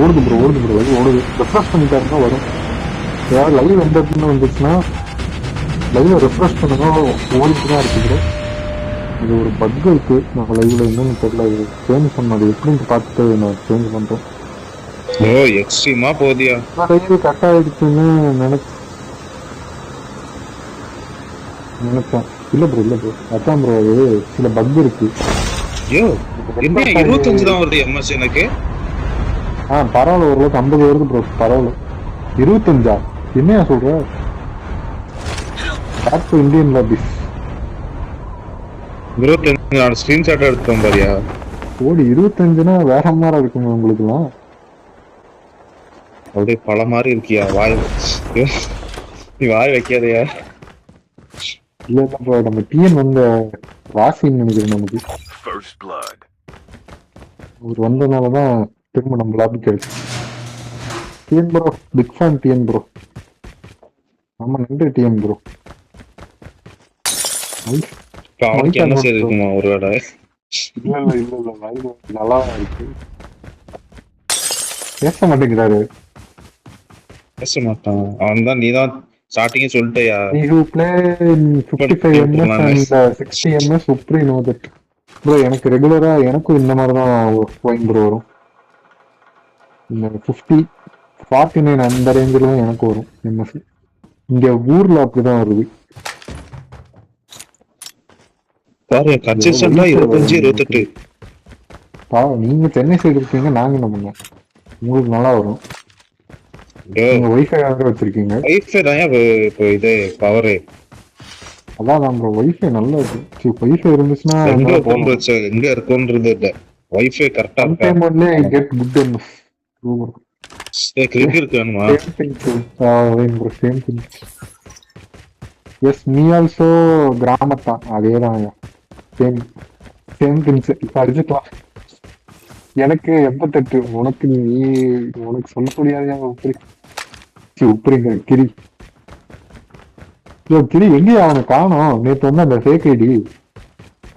ஓடுது bro live ஓடுது. Refresh பண்ணிட்டாருன்னா வரும். ஏதாவது லைவ் எந்த இடத்துல வந்துச்சுன்னா லைவ் ரெஃப்ரெஷ் பண்ணுங்க, ஓடிட்டு தான் இருக்கு ப்ரோ. இது ஒரு பக் இருக்கு நம்ம லைவ்ல, என்னன்னு தெரியல. இது சேஞ்ச் பண்ணது எப்படின்னு பார்த்துட்டு நான் சேஞ்ச் பண்றேன். ஓ எக்ஸ்ட்ரீமா போதியா லைவ் கட் ஆயிடுச்சுன்னு நினைச்சேன். இல்ல ப்ரோ அதான் ப்ரோ, அது சில பக் இருக்கு. ஐயோ என்ன 25 தான் வருது எம்எஸ் எனக்கு. பரவாயில்ல, ஓரளவுக்கு 50 வருது ப்ரோ. பரவாயில்ல. 25 என்னையா சொல்ற? இந்தியன் லாபிஸ் 25 நான் ஸ்கிரீன்ஷாட் எடுத்தோம் பாரியா. கோடி 25னா வேற மாதிரி இருக்குங்க உங்களுக்குலாம். அப்படியே பல மாதிரி இருக்கியா வாய். நீ வாய் வைக்காதையா. இல்ல ப்ரோ, நம்ம டிஎன் வந்த ராசின்னு நினைக்கிறேன். நமக்கு ஒரு வந்ததுனாலதான் திரும்ப நம்ம லாபி கிடைச்சு. TN bro big fan. TN bro ஆமா, நன்றி டிஎன் ப்ரோ. அவனுக்கு என்ன செய்யுமா ஒரு வேலை? இல்ல நல்லா இருக்கு. பேச மாட்டேங்கிறாரு. பேச மாட்டான் அவன் தான். நீதான் ஸ்டார்டிங்கே சொல்லிட்டயா. You play in 55 ms and 60 ms Supri know that. Bro எனக்கு ரெகுலரா எனக்கும் இந்த மாதிரி தான் பாயிண்ட் ப்ரோ வரும். இந்த 50 49 அந்த ரேஞ்சில் தான் எனக்கு வரும் எம்எஸ். இங்க ஊர்ல அப்படிதான் வருது பாரு. கன்சிஸ்டன்ட்டா 25 28. நீங்க சென்னை சைடு இருக்கீங்க, நாங்க என்ன பண்ணோம்? உங்களுக்கு நல்லா வரும். நீங்க வைஃபை வச்சிருக்கீங்க. வைஃபை தான் இப்போ இது பவர். அதான் ப்ரோ வைஃபை நல்லா இருக்கு. வைஃபை இருந்துச்சுன்னா எங்க இருக்கும்ன்றது இல்ல. வைஃபை கரெக்டா இருக்கு. பேமெண்ட்ல I get good MS. Click இருக்கு வேணுமா? Same thing. Yes me also கிராமத்தான். அதேதான் சேம் திங்ஸ். அடிச்சுக்கலாம். எனக்கு 88. உனக்கு உனக்கு சொல்ல முடியாத உப்புரிங்க கிரி. கிரி எங்கேயா அவனை காணோம்? நேற்று வந்து அந்த ஃபேக் ஐடி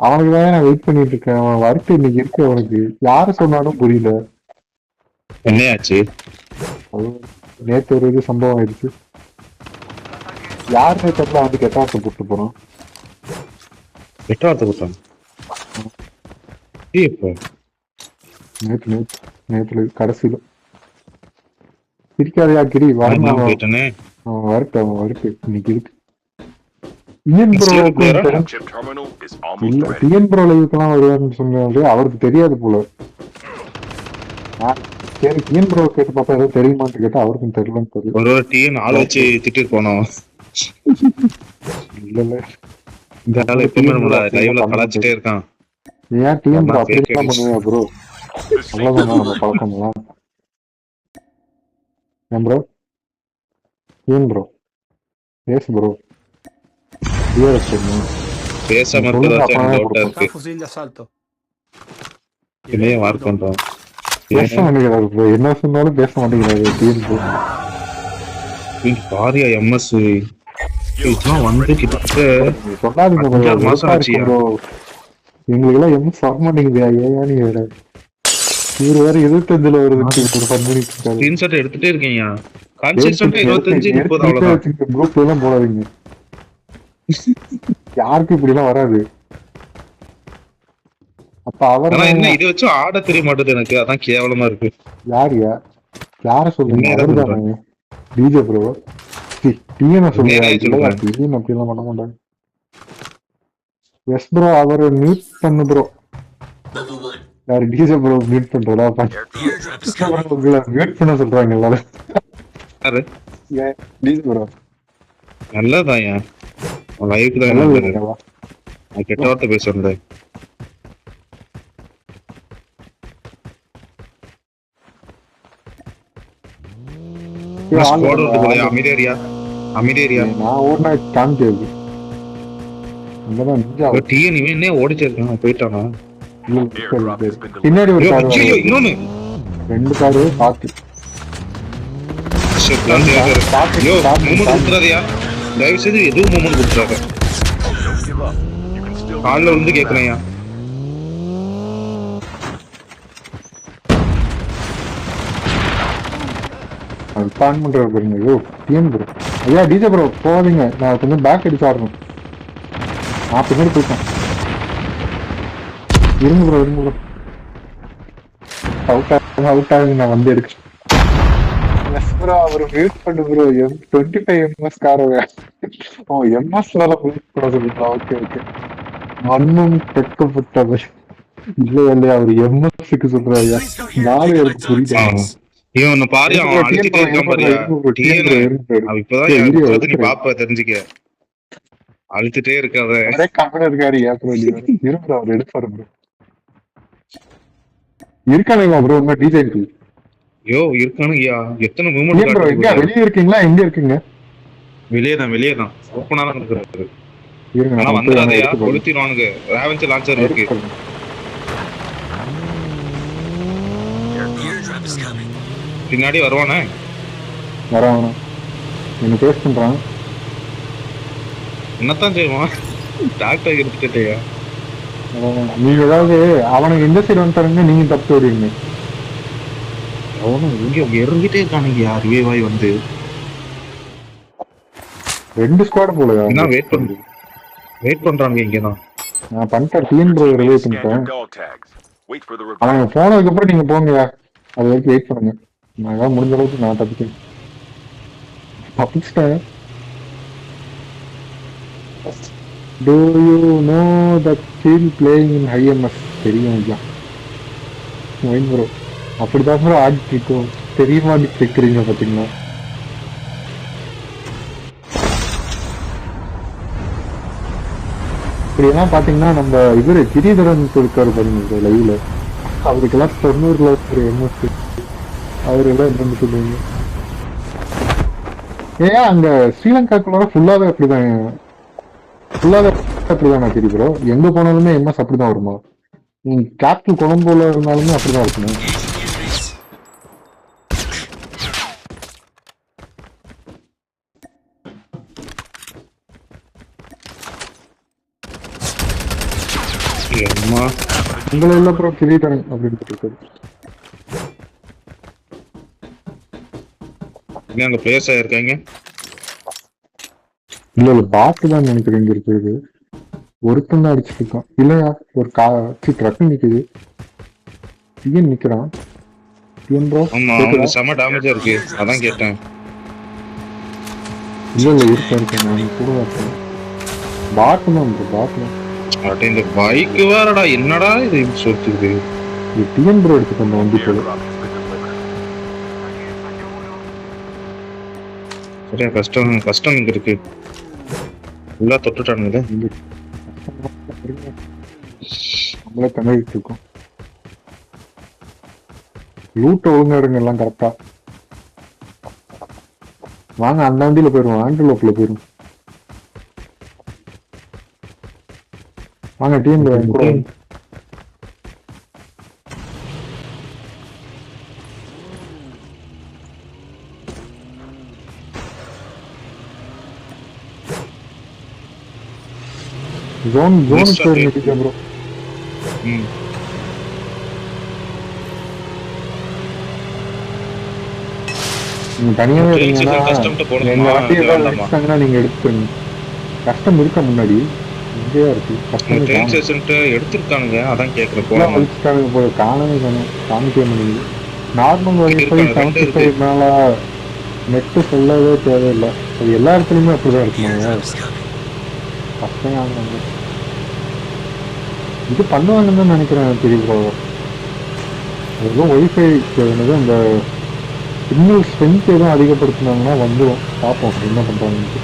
அவனுக்கு தான் நான் வெயிட் பண்ணிட்டு இருக்கேன். அவன் வறுத்து இன்னைக்கு இருக்கு. அவனுக்கு யாரு சொன்னாலும் புரியல. என்னையாச்சு? நேற்று ஒரு இது சம்பவம் ஆயிடுச்சு. யார் நேற்று வந்து கெட்ட வார்த்தை போட்டு போறான். கெட்ட வார்த்தை போட்டான் நேற்று கடைசியில. இருக்காதையா கிரி? வரணும். வருட்டு இன்னைக்கு இருக்கு. டிஎன் ப்ரோ லைவுக்கெல்லாம் வருவாருன்னு சொன்னாரு. அவருக்கு தெரியாது போல. சரி டிஎன் ப்ரோ கேட்டு பார்த்தா ஏதோ தெரியுமான்னு கேட்டா அவருக்கும் தெரியலன்னு தெரியும். ஒரு டிஎன் ஆள் வச்சு திட்டிட்டு போனோம். இல்ல இந்த ஆள் எப்பவுமே நம்மள லைவ்ல கலாச்சிட்டே இருக்கான். ஏன் டிஎன் ப்ரோ அப்படிதான் பண்ணுவேன் ப்ரோ? அவ்வளவுதான் நம்ம பழக்கம்லாம். ஏன் ப்ரோ? ஏன் ப்ரோ பேசு ப்ரோ. பேசாம பேச மாட்டேங்கிறாரு ப்ரோ. என்ன சொன்னாலும் பேச மாட்டேங்கிறாரு டிஎன் ப்ரோ. பாரியா எம்எஸ் வந்து கிட்ட சொல்லாதீங்க மாசம் ஆச்சு ப்ரோ. எங்களுக்கு எல்லாம் எம்எஸ் வர மாட்டேங்குது. ஏன் நீ வேற இவரு வேற 25ல வருது. ஒரு 10 மினிட் ஸ்கிரீன்ஷாட் எடுத்துட்டே இருக்கீங்க. கன்சிஸ்டன்ட்டா 25 30 அவ்வளவுதான். குரூப்ல எல்லாம் போடாதீங்க. யாருக்கு இப்படி எல்லாம் வராது. அப்ப அவர் என்ன இதை வச்சு ஆட தெரிய மாட்டேது எனக்கு. அதான் கேவலமா இருக்கு. யார சொல்றீங்க? அவர்தானே டிஜே ப்ரோ. டிஎன் சொல்றீங்க. டிஎன் அப்படி எல்லாம் பண்ண மாட்டாங்க. எஸ் ப்ரோ அவர் மியூட் பண்ணு ப்ரோ. யாரு டிஜே ப்ரோ மியூட் பண்றதா? உங்களை மியூட் பண்ண சொல்றாங்க எல்லாரும். டிஜே ப்ரோ நல்லதான். லைஃப் தான் கெட்ட வார்த்தை பேசுறேன். அமைதியா நான் ஓடினா காமிக்காது. போயிட்டானா? பின்னாடி ஒரு கார், இன்னொன்னு 2 காரு பாத்து தயவு செய்து எதுவும் மூமெண்ட் கொடுத்துறாங்க. காலில் வந்து கேட்கலையா? பிளான் பண்றது பாருங்க. ஐயோ டிஎன் ப்ரோ, ஐயா டிஜே ப்ரோ போகாதீங்க, நான் கொஞ்சம் பேக் அடிச்சு ஆடணும். நான் பின்னாடி போயிட்டேன். இருங்க ப்ரோ இருங்க ப்ரோ, அவுட் ஆகுங்க, நான் வந்து எடுக்கிறேன். எஸ் ப்ரோ அவர் மியூட் பண்ணு ப்ரோ. M25 MS காரங்க. ஓ எம்எஸ்ல மியூட் பண்ண சொல்லுங்களா? Okay okay. மண்ணும் பெக்கப்பட்டது. இல்ல இல்லையா அவர் எம்எஸ்க்கு சொல்றாரு. நானும் எனக்கு புரியுது. இவன் உன்னை பாரு, அவன் அழுத்திட்டே இருக்கான் பாரியா டிஎன். அவன் இப்பதான் என் நீ பாப்ப தெரிஞ்சுக்க. அழுத்திட்டே இருக்காத. அவரே கம்பெனி இருக்காரு. ஏன் ப்ரோ இருங்க அவர் எடுப்பாரு ப்ரோ. இருக்கானுங்களா ப்ரோ உங்க டிஜேக்கு? யோ இருக்கானுங்கயா, எத்தனை மூமெண்ட் ப்ரோ எங்க வெளியே இருக்கீங்களா? எங்க இருக்கீங்க? வெளியே தான் ஓப்பனா தான் இருக்கிறாரு. இருங்க ஆனா வந்துடாதயா, கொளுத்திடுவானுங்க. ராவென்ஸ் லான்ச்சர் இருக்கு பின்னாடி வருவானே. வரான் என்ன பேஸ் பண்றான். என்னத்தான் செய்வான்? டாக்டர் எடுத்துட்டேயா நீங்க ஏதாவது அவனுக்கு எந்த சைடு வந்துட்டாருங்க, நீங்க தப்பு விடுவீங்க. அவனும் இங்க இறங்கிட்டே இருக்கானுங்க. யாருவே வாய் வந்து 2 ஸ்குவாட் போலயா? என்ன வெயிட் பண்றாங்க இங்கதான். நான் பண்ணிட்டேன் டிஎன் ப்ரோ ரிலீஸ் பண்ணிட்டேன். அவன் போனதுக்கு அப்புறம் நீங்க போங்க, அது வரைக்கும் வெயிட் பண்ணுங்க. நான் ஏதாவது முடிஞ்ச அளவுக்கு நான் தப்பிச்சிட்டேன். Do you know that still playing in IMS? தெரியும் ஐயா ஒயின் ப்ரோ, அப்படிதான் ப்ரோ ஆடிட்டு இருக்கோம். தெரியுமா கேட்குறீங்க பாத்தீங்களா? இப்படியெல்லாம் பாத்தீங்கன்னா நம்ம இவரு கிரிதரன் இருக்காரு பாருங்க லைவ்ல, அவருக்கெல்லாம் 90 ஒரு எம்எஸ் அவரு எல்லாம் என்னன்னு சொல்லுவீங்க. ஏன் அங்க ஸ்ரீலங்காக்குள்ள ஃபுல்லாவே அப்படிதான் தெரியும் ப்ரோ. எங்க போனாலுமே எம்எஸ் அப்படிதான் வருமா? நீங்க கேப்டல் கொலம்போல இருந்தாலுமே அப்படிதான் இருக்கணும். உங்களை இல்ல ப்ரோ கிரீட்டன் அப்படின்னு இருக்காரு. அங்க பிளேஸ் ஆயிருக்காங்க. இல்ல பாட்டு தான் நினைக்கிறேன் இங்க இருக்குது. ஒருத்தன் தான் அடிச்சுட்டு இருக்கான். இல்லையா ஒரு ட்ரக் நிக்குது. டிஎன் நிக்கிறான். டிஎன் ப்ரோ செம டேமேஜா இருக்கு, அதான் கேட்டேன். இல்ல இருக்கேன் நான் கூட இருக்கேன். பாட்டு தான் ப்ரோ, பாட்டு தான். இந்த பைக் வேறடா, என்னடா இது சொல்லுது. டிஎன் ப்ரோ எடுத்து கொஞ்சம் வண்டி போல. சரியா கஷ்டம் இங்க இருக்கு. ஃபுல்லா தொட்டுட்டானுங்களே. நம்மளே கனவிட்டு இருக்கோம். லூட்ட ஒழுங்கா எடுங்க எல்லாம் கரெக்டா. வாங்க அந்த வண்டியில போயிருவோம், ஆண்டிலோப்ல போயிரும். வாங்க டீம்ல கூட ஜோன் போயிருக்கீங்க ப்ரோ. நீங்க தனியாவே இருந்தீங்கன்னா எங்க வண்டி ஏதாவது அடிச்சாங்கன்னா நீங்க எடுத்துக்கணும். கஷ்டம் இருக்க முன்னாடி இங்கேயா இருக்கு எடுத்துருக்கானுங்க, அதான் கேக்குறேன். போல காணவே காமிக்க முடியுது. நார்மல் வைஃபை 75 மேல நெட்டு சொல்லவே தேவையில்லை. அது எல்லா இடத்துலயுமே அப்படிதான் இருக்குமாங்க. கஷ்டம் இது பண்ணுவாங்கன்னு தான் நினைக்கிறேன். தெரியும் அதுவும் ஒய்ஃபை அந்த சிக்னல் ஸ்ட்ரென்த் எதுவும் அதிகப்படுத்தினாங்கன்னா வந்துடும். பார்ப்போம் என்ன பண்றாங்க.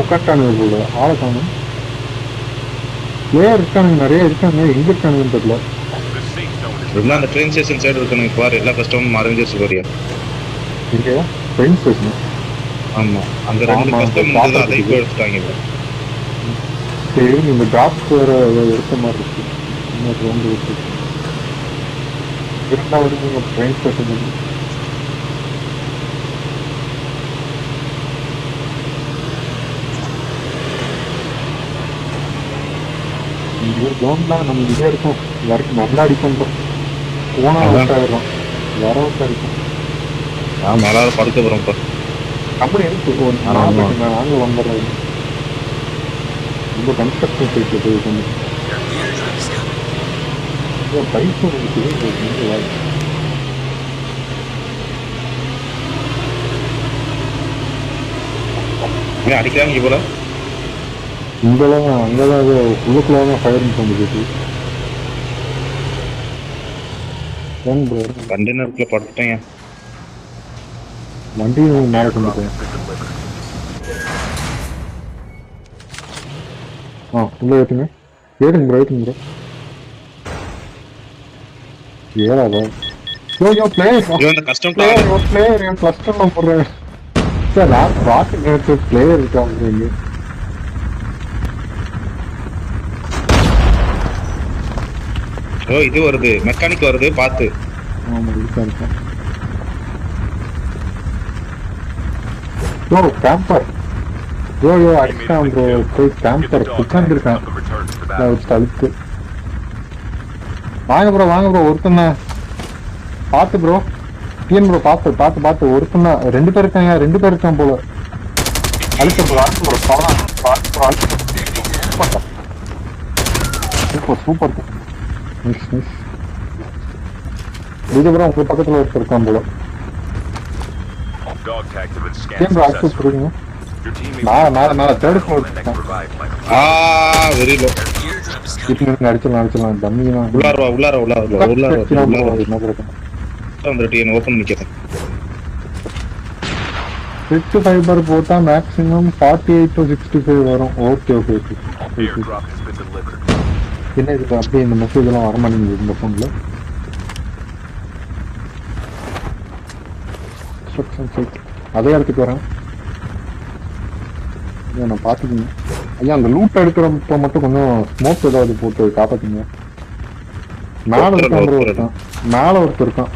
உட்காட்டானுங்க போல ஆளை காணும். பிளேயர் இருக்கானுங்க, நிறைய இருக்காங்க. எங்க இருக்கானுங்கன்னு தெரியல. எல்லாம் அந்த ட்ரெயின் ஸ்டேஷன் சைடு இருக்கானுங்க பாரு. எல்லா கஸ்டமரும் மறைஞ்சிச்சு பாரியா. இங்க ட்ரெயின் ஸ்டேஷன். ஆமா, அங்க 2 கஸ்டமர் அதை இப்போ எடுத்துட்டாங்க. சரி இந்த டிராப் வேற எடுத்த மாதிரி இருக்கு. இன்னொரு ரவுண்டு இருக்கு. இரண்டாவது ட்ரெயின் ஸ்டேஷன் ஜோன்லாம் நம்ம இதே இருக்கும் வரைக்கும் நல்லா அடிப்போம். போனா அவுட் ஆயிடுறோம், வர அவுட் அடிக்கும். மேல படுக்க போறோம் இப்போ. கம்பெனி எதுக்கு நாங்கள் வந்துடுறது ரொம்ப கன்ஸ்ட்ரக்ஷன் சைட்ல போய் கொஞ்சம் பைப் அடிக்கிறாங்க போல. இங்கெல்லாம் அங்கதான் அது உள்ளுக்குள்ளதான் ஃபயரிங் பண்ணிக்கிட்டு கண்டெய்னருக்குள்ள படுத்துட்டேன். வண்டியும் மேலே கொண்டுட்டேன். உள்ள ஏற்றுங்க ஏறுங்க ப்ரோ ஏற்றுங்க ப்ரோ. ஏறாதா பிளேயர் என் கிளஸ்டர்ல போடுறேன் சார். நான் பார்த்து நேரத்து பிளேயர் இருக்காங்க. இது வருது, மெக்கானிக் வருது பார்த்து. ஆமா இருக்கா ப்ரோ கேம்பர் ப்ரோ அடிச்சான் ப்ரோ. போய் கேம்பர் உட்காந்துருக்கான் தடுத்து. வாங்க ப்ரோ ஒருத்தண்ணா பார்த்து ப்ரோ. டிஎன் ப்ரோ பார்த்து ஒருத்தண்ணா. 2 பேர் இருக்காங்க, 2 பேர் இருக்கான் போல. அழுத்த ப்ரோ சூப்பர் மிஸ் இது ப்ரோ உங்க பக்கத்துல ஒருத்தர் இருக்கான் போல. டிஎன் ப்ரோ ஆக்சஸ் கொடுங்க. மேல தேர்ட் ஃப்ளோர் வெரி லோ. இப்போ அடிச்சிடலாம் டம்மிதான். உள்ளார என்ன பிரச்சனை வந்துட்டு என்ன ஓபன் நிக்கிறேன். ஸ்விட்ச் ஃபைபர் போட்டா மேக்ஸிமம் 48 to 65 வரும். ஓகே என்ன இதுக்கு அப்படியே இந்த மெசேஜ் எல்லாம் வர மாட்டேங்குது இந்த போன்ல. அதே இடத்துக்கு வரேன். நான் பாத்துக்கீங்க ஐயா. அந்த லூட் எடுக்கிறப்ப மட்டும் கொஞ்சம் ஸ்மோக் ஏதாவது போட்டு காப்பாத்துங்க. மேல ஒருத்தர் இருக்கான்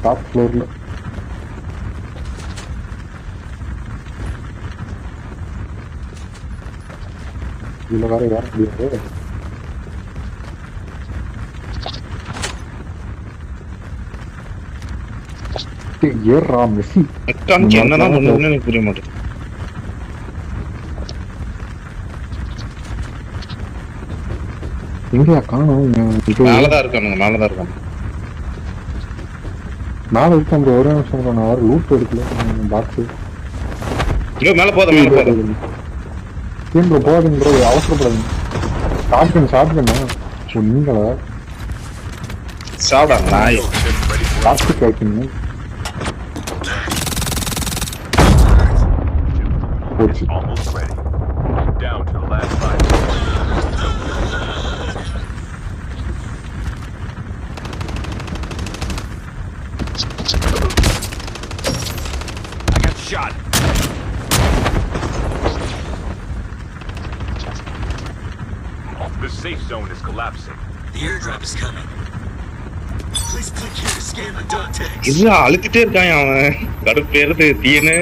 டாப் ஃப்ளோர்ல. இதுல வேற முடியாது. ஏறா மெஸ்ஸி என்னதான் பண்ணுன்னு எனக்கு புரிய மாட்டேங்குது. எங்கயா காணும்? மேலதான் இருக்கானுங்க. மேல இருக்கான் ப்ரோ. ஒரே நிமிஷம் ப்ரோ, நான் வர லூட் எடுக்கல பாக்ஸ். மேல போதும் ஏன் ப்ரோ போகாதீங்க ப்ரோ, அவசரப்படாதீங்க. ஷாட்கன் நீங்களா சாப்பிடா நாய் காசு கேட்குங்க. போச்சு. Shot. The safe zone is collapsing. The airdrop is coming. Please click here to scan the dog tags. இது அழுத்திட்டே இருக்கான் அவன். கடுப்பேறுது Deenu.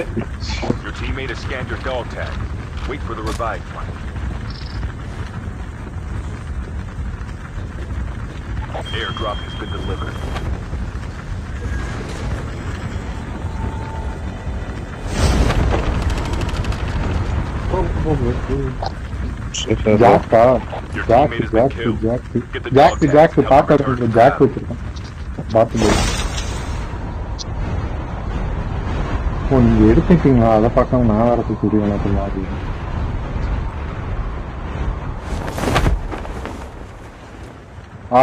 Your teammate has scanned your dog tag. Wait for the revive flight. Airdrop has been delivered. ஜாக்கா jack பாக்காரு. Jack வச்சிருக்கான் பார்த்து. நீங்க எடுத்துட்டீங்களா? அதை பார்க்காம நான் வரது கூடிய மாதிரி.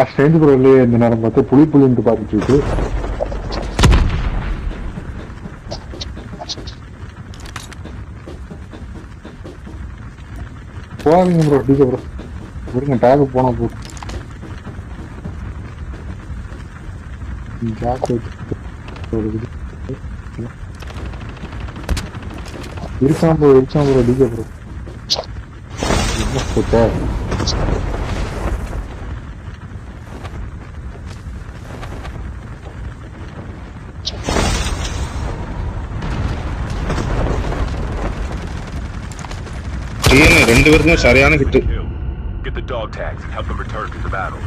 ஸ்ட்ரேஞ்ச் ப்ரோ இல்லையே இந்த நேரம் பார்த்து புளின்ட்டு பார்த்துட்டு இருக்கு. போகாதீங்க ப்ரோ, டிஜே ப்ரோ விடுங்க. டேக் போனா போதும். ஜாக் இருக்கான் ப்ரோ டிஜே ப்ரோ. டிஎன் 2 பேருமே சரியான hit. Kill. Get the dog tags and help them return to the battle.